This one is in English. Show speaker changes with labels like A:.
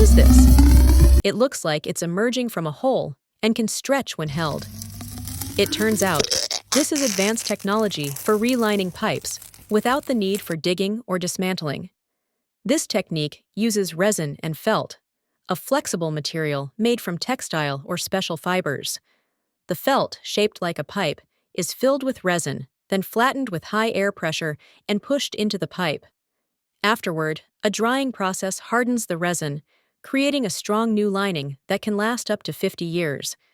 A: is this? It looks like it's emerging from a hole and can stretch when held. It turns out, this is advanced technology for relining pipes without the need for digging or dismantling. This technique uses resin and felt, a flexible material made from textile or special fibers. The felt, shaped like a pipe, is filled with resin, then flattened with high air pressure and pushed into the pipe. Afterward, a drying process hardens the resin, creating a strong new lining that can last up to 50 years.